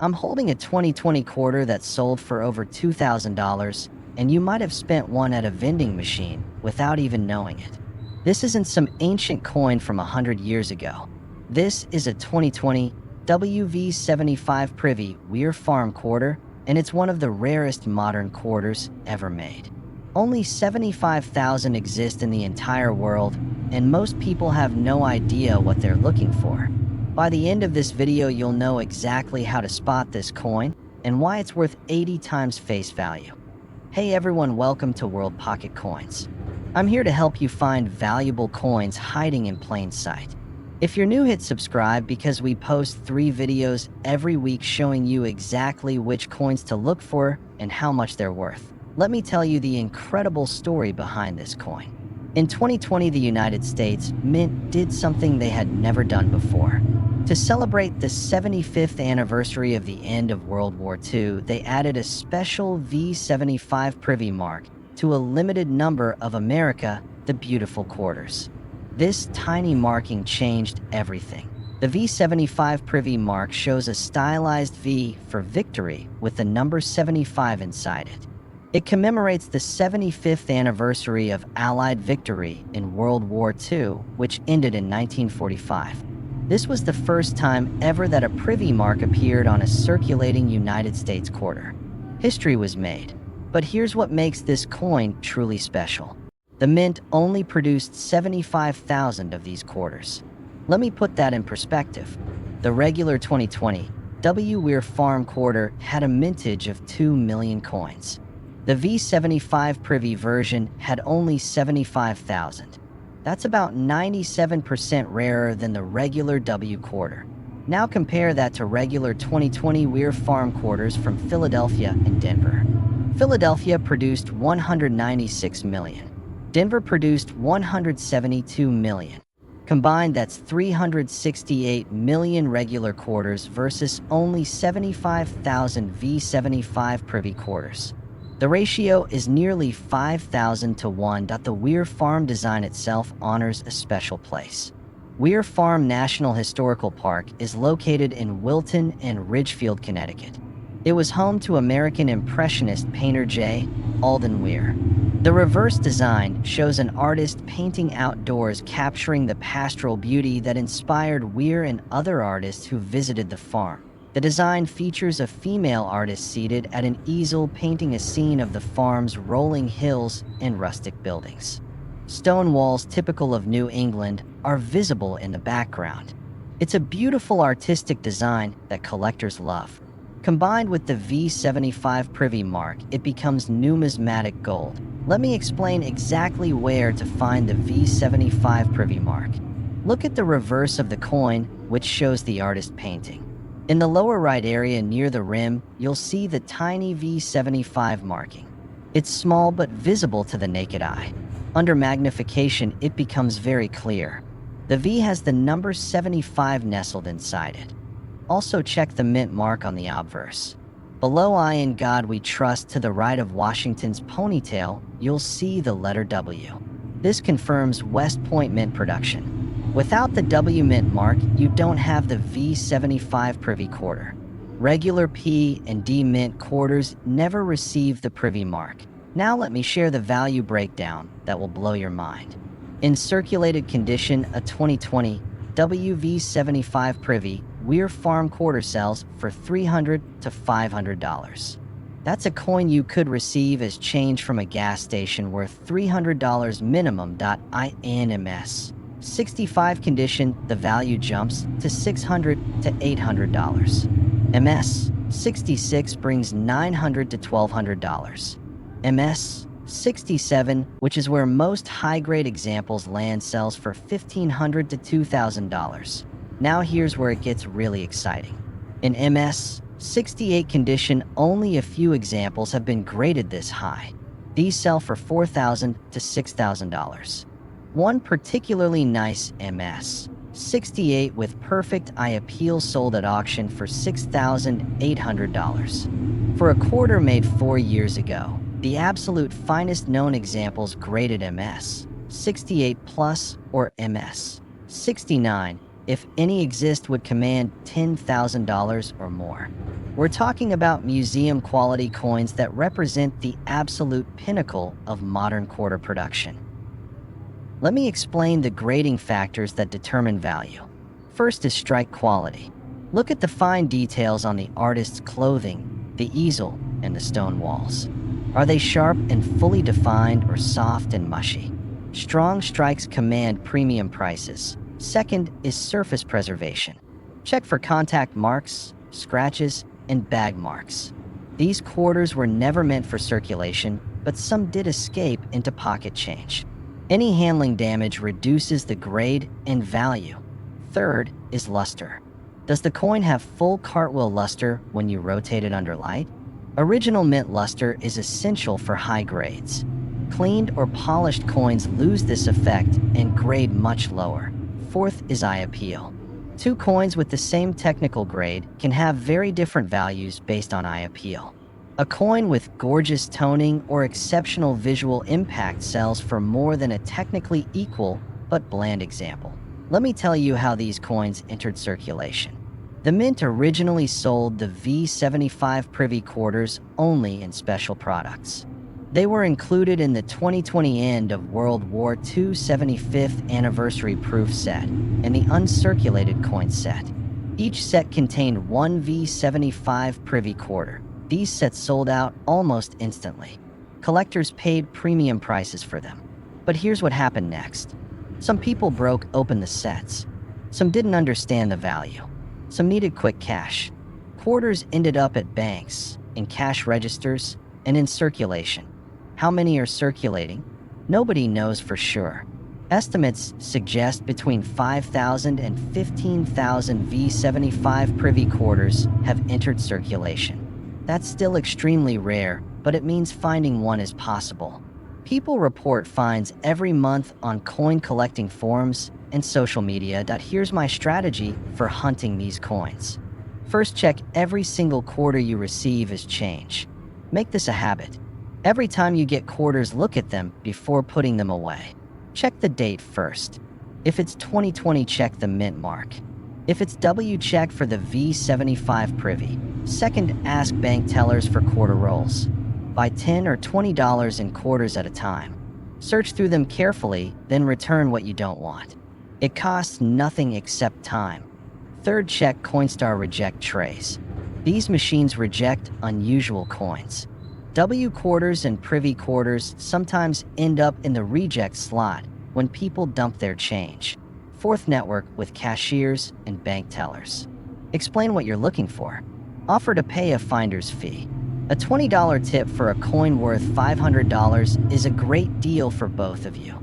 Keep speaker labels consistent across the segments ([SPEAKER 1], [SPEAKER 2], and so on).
[SPEAKER 1] I'm holding a 2020 quarter that sold for over $2,000, and you might have spent one at a vending machine without even knowing it. This isn't some ancient coin from 100 years ago. This is a 2020 WV75 Privy Weir Farm quarter, and it's one of the rarest modern quarters ever made. Only 75,000 exist in the entire world, and most people have no idea what they're looking for. By the end of this video, you'll know exactly how to spot this coin and why it's worth 80 times face value. Hey everyone, welcome to World Pocket Coins. I'm here to help you find valuable coins hiding in plain sight. If you're new, hit subscribe because we post 3 videos every week showing you exactly which coins to look for and how much they're worth. Let me tell you the incredible story behind this coin. In 2020, the United States Mint did something they had never done before. To celebrate the 75th anniversary of the end of World War II, they added a special V75 Privy mark to a limited number of America the Beautiful quarters. This tiny marking changed everything. The V75 Privy mark shows a stylized V for victory with the number 75 inside it. It commemorates the 75th anniversary of Allied victory in World War II, which ended in 1945. This was the first time ever that a privy mark appeared on a circulating United States quarter. History was made, but here's what makes this coin truly special. The Mint only produced 75,000 of these quarters. Let me put that in perspective. The regular 2020 W. Weir Farm quarter had a mintage of 2 million coins. The V75 Privy version had only 75,000. That's about 97% rarer than the regular W quarter. Now compare that to regular 2020 Weir Farm quarters from Philadelphia and Denver. Philadelphia produced 196 million. Denver produced 172 million. Combined, that's 368 million regular quarters versus only 75,000 V75 Privy quarters. The ratio is nearly 5,000 to 1. The Weir Farm design itself honors a special place. Weir Farm National Historical Park is located in Wilton and Ridgefield, Connecticut. It was home to American Impressionist painter J. Alden Weir. The reverse design shows an artist painting outdoors, capturing the pastoral beauty that inspired Weir and other artists who visited the farm. The design features a female artist seated at an easel painting a scene of the farm's rolling hills and rustic buildings. Stone walls typical of New England are visible in the background. It's a beautiful artistic design that collectors love. Combined with the V75 Privy mark, it becomes numismatic gold. Let me explain exactly where to find the V75 Privy mark. Look at the reverse of the coin, which shows the artist painting. In the lower right area near the rim, you'll see the tiny V75 marking. It's small but visible to the naked eye. Under magnification, it becomes very clear. The V has the number 75 nestled inside it. Also check the Mint mark on the obverse. Below "I in God We Trust" to the right of Washington's ponytail, you'll see the letter W. This confirms West Point Mint production. Without the W Mint mark, you don't have the V75 Privy quarter. Regular P and D Mint quarters never receive the Privy mark. Now let me share the value breakdown that will blow your mind. In circulated condition, a 2020 WV75 Privy Weir Farm quarter sells for $300 to $500. That's a coin you could receive as change from a gas station worth $300 minimum. INMS 65 condition, the value jumps to $600 to $800. MS 66 brings $900 to $1,200. MS 67, which is where most high-grade examples land, sells for $1,500 to $2,000. Now here's where it gets really exciting. In MS 68 condition, only a few examples have been graded this high. These sell for $4,000 to $6,000. One particularly nice MS 68 with perfect eye appeal sold at auction for $6,800. For a quarter made 4 years ago, the absolute finest known examples graded MS 68 Plus or MS 69 if any exist, would command $10,000 or more. We're talking about museum-quality coins that represent the absolute pinnacle of modern quarter production. Let me explain the grading factors that determine value. First is strike quality. Look at the fine details on the artist's clothing, the easel, and the stone walls. Are they sharp and fully defined or soft and mushy? Strong strikes command premium prices. Second is surface preservation. Check for contact marks, scratches, and bag marks. These quarters were never meant for circulation, but some did escape into pocket change. Any handling damage reduces the grade and value. Third is luster. Does the coin have full cartwheel luster when you rotate it under light? Original mint luster is essential for high grades. Cleaned or polished coins lose this effect and grade much lower. Fourth is eye appeal. Two coins with the same technical grade can have very different values based on eye appeal. A coin with gorgeous toning or exceptional visual impact sells for more than a technically equal but bland example. Let me tell you how these coins entered circulation. The mint originally sold the V75 Privy quarters only in special products. They were included in the 2020 end of World War II 75th anniversary proof set and the uncirculated coin set. Each set contained one V75 Privy quarter. These sets sold out almost instantly. Collectors paid premium prices for them. But here's what happened next. Some people broke open the sets. Some didn't understand the value. Some needed quick cash. Quarters ended up at banks, in cash registers, and in circulation. How many are circulating? Nobody knows for sure. Estimates suggest between 5,000 and 15,000 V75 Privy quarters have entered circulation. That's still extremely rare, but it means finding one is possible. People report finds every month on coin collecting forums and social media. Here's my strategy for hunting these coins. First, check every single quarter you receive as change. Make this a habit. Every time you get quarters, look at them before putting them away. Check the date first. If it's 2020, check the mint mark. If it's W, check for the V75 Privy. Second, ask bank tellers for quarter rolls. Buy $10 or $20 in quarters at a time. Search through them carefully, then return what you don't want. It costs nothing except time. Third, check Coinstar reject trays. These machines reject unusual coins. W quarters and Privy quarters sometimes end up in the reject slot when people dump their change. Fourth, network with cashiers and bank tellers. Explain what you're looking for. Offer to pay a finder's fee. A $20 tip for a coin worth $500 is a great deal for both of you.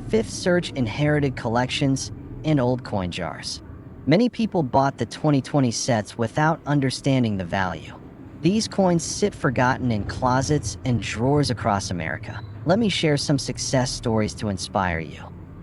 [SPEAKER 1] Fifth, search inherited collections and old coin jars. Many people bought the 2020 sets without understanding the value. These coins sit forgotten in closets and drawers across America. Let me share some success stories to inspire you.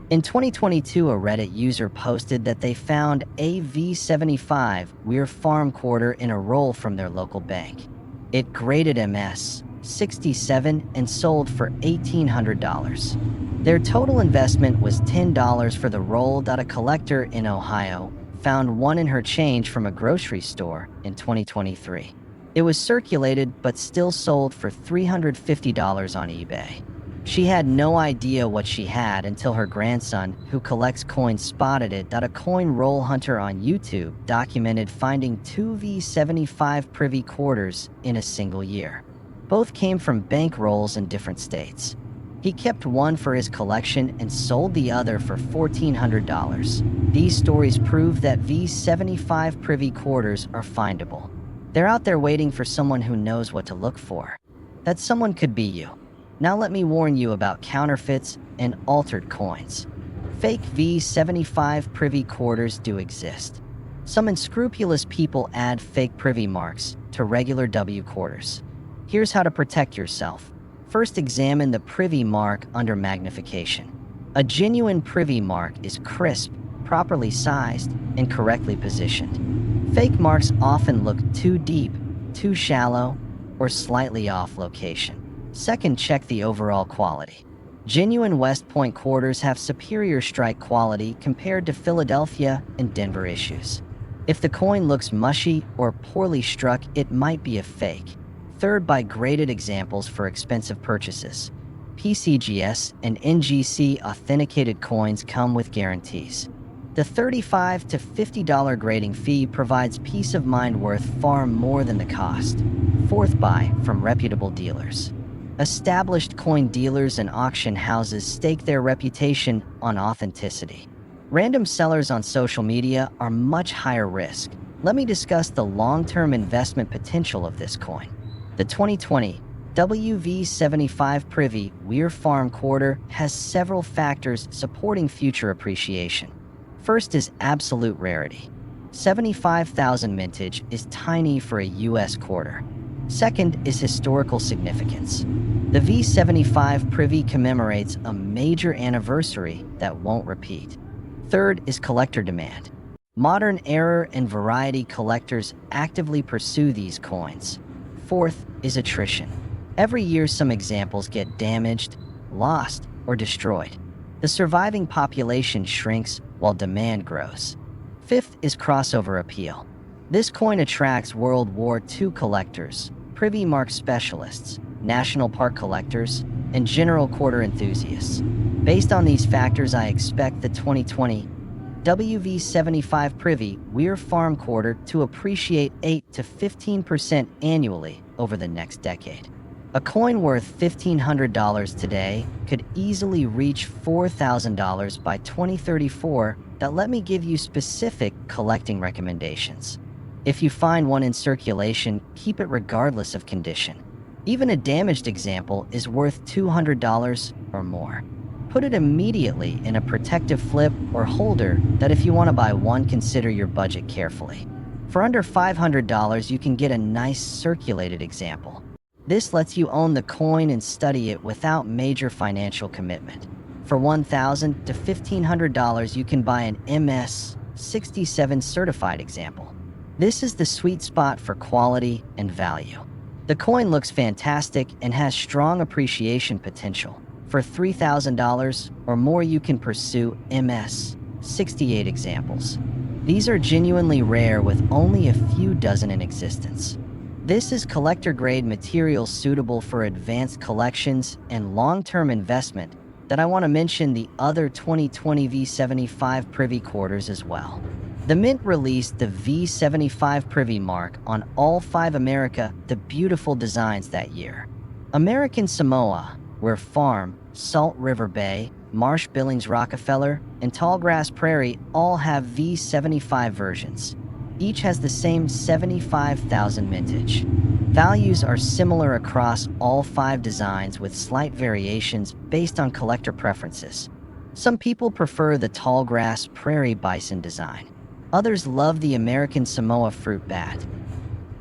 [SPEAKER 1] In 2022, a Reddit user posted that they found a V75 Weir farm quarter in a roll from their local bank. It graded MS 67 and sold for $1,800. Their total investment was $10 for the roll. A collector in Ohio found one in her change from a grocery store in 2023. It was circulated but still sold for $350 on eBay. She had no idea what she had until her grandson, who collects coins, spotted it. A coin roll hunter on YouTube documented finding two V75 Privy quarters in a single year. Both came from bank rolls in different states. He kept one for his collection and sold the other for $1,400. These stories prove that V75 Privy quarters are findable. They're out there waiting for someone who knows what to look for. That someone could be you. Now let me warn you about counterfeits and altered coins. Fake V75 Privy quarters do exist. Some unscrupulous people add fake Privy marks to regular W quarters. Here's how to protect yourself. First, examine the Privy mark under magnification. A genuine Privy mark is crisp, properly sized, and correctly positioned. Fake marks often look too deep, too shallow, or slightly off location. Second, check the overall quality. Genuine West Point quarters have superior strike quality compared to Philadelphia and Denver issues. If the coin looks mushy or poorly struck, it might be a fake. Third, buy graded examples for expensive purchases. PCGS and NGC authenticated coins come with guarantees. The $35 to $50 grading fee provides peace of mind worth far more than the cost. Fourth, buy from reputable dealers. Established coin dealers and auction houses stake their reputation on authenticity. Random sellers on social media are much higher risk. Let me discuss the long-term investment potential of this coin. The 2020 V75 Privy Weir Farm Quarter has several factors supporting future appreciation. First is absolute rarity. 75,000 mintage is tiny for a U.S. quarter. Second is historical significance. The V75 Privy commemorates a major anniversary that won't repeat. Third is collector demand. Modern error and variety collectors actively pursue these coins. Fourth is attrition. Every year some examples get damaged, lost, or destroyed. The surviving population shrinks while demand grows. Fifth is crossover appeal. This coin attracts World War II collectors, Privy Mark specialists, national park collectors, and general quarter enthusiasts. Based on these factors, I expect the 2020 WV75 Privy Weir Farm Quarter to appreciate 8 to 15% annually over the next decade. A coin worth $1,500 today could easily reach $4,000 by 2034. That let me give you specific collecting recommendations. If you find one in circulation, keep it regardless of condition. Even a damaged example is worth $200 or more. Put it immediately in a protective flip or holder that if you want to buy one, consider your budget carefully. For under $500, you can get a nice circulated example. This lets you own the coin and study it without major financial commitment. For $1,000 to $1,500, you can buy an MS-67 certified example. This is the sweet spot for quality and value. The coin looks fantastic and has strong appreciation potential. For $3,000 or more, you can pursue MS-68 examples. These are genuinely rare with only a few dozen in existence. This is collector-grade material suitable for advanced collections and long-term investment. That I want to mention the other 2020 V75 Privy quarters as well. The Mint released the V75 Privy mark on all 5 America the Beautiful designs that year. American Samoa, where Farm, Salt River Bay, Marsh Billings Rockefeller, and Tallgrass Prairie all have V75 versions. Each has the same 75,000 mintage. Values are similar across all 5 designs with slight variations based on collector preferences. Some people prefer the Tallgrass Prairie Bison design. Others love the American Samoa fruit bat.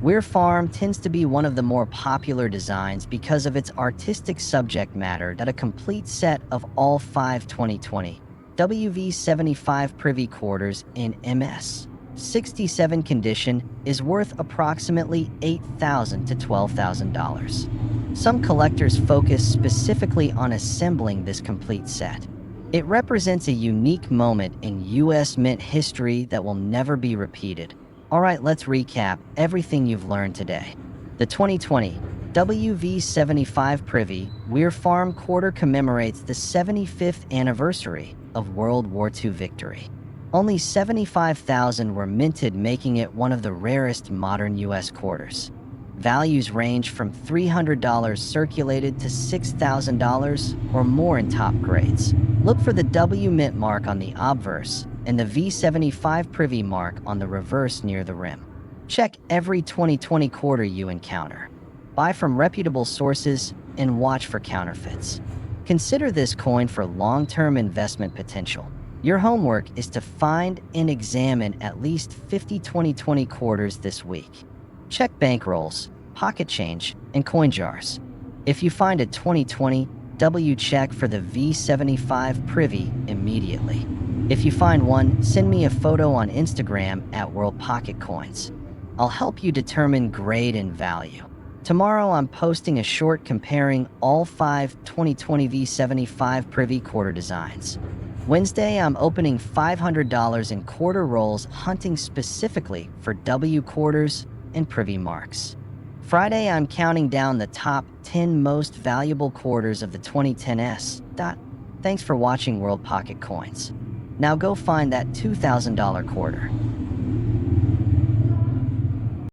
[SPEAKER 1] Weir Farm tends to be one of the more popular designs because of its artistic subject matter. That a complete set of all 5 2020 WV75 Privy quarters in MS-67 condition is worth approximately $8,000 to $12,000. Some collectors focus specifically on assembling this complete set. It represents a unique moment in U.S. Mint history that will never be repeated. Alright, let's recap everything you've learned today. The 2020 WV75 Privy Weir Farm Quarter commemorates the 75th anniversary of World War II victory. Only 75,000 were minted, making it one of the rarest modern U.S. quarters. Values range from $300 circulated to $6,000 or more in top grades. Look for the W Mint mark on the obverse and the V75 Privy mark on the reverse near the rim. Check every 2020 quarter you encounter. Buy from reputable sources and watch for counterfeits. Consider this coin for long-term investment potential. Your homework is to find and examine at least 50 2020 quarters this week. Check bankrolls, pocket change, and coin jars. If you find a 2020 W, check for the V75 Privy immediately. If you find one, send me a photo on Instagram at World Pocket Coins. I'll help you determine grade and value. Tomorrow, I'm posting a short comparing all 5 2020 V75 Privy quarter designs. Wednesday, I'm opening $500 in quarter rolls, hunting specifically for W quarters and Privy marks. Friday, I'm counting down the top 10 most valuable quarters of the 2010s. Thanks for watching World Pocket Coins. Now go find that $2,000 quarter.